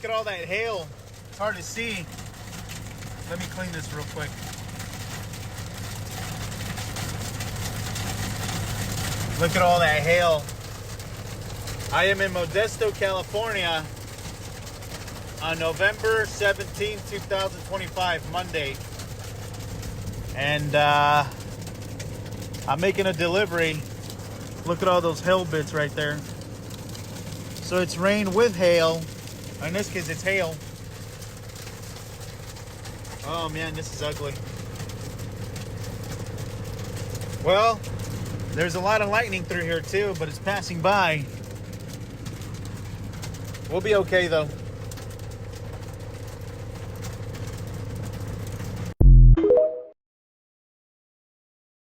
Look at all that hail. It's hard to see. Let me clean this real quick. Look at all that hail. I am in Modesto, California on November 17, 2025, Monday. And I'm making a delivery. Look at all those hail bits right there. So it's rain with hail. In this case, it's hail. Oh man, this is ugly. Well, there's a lot of lightning through here too, but it's passing by. We'll be okay though.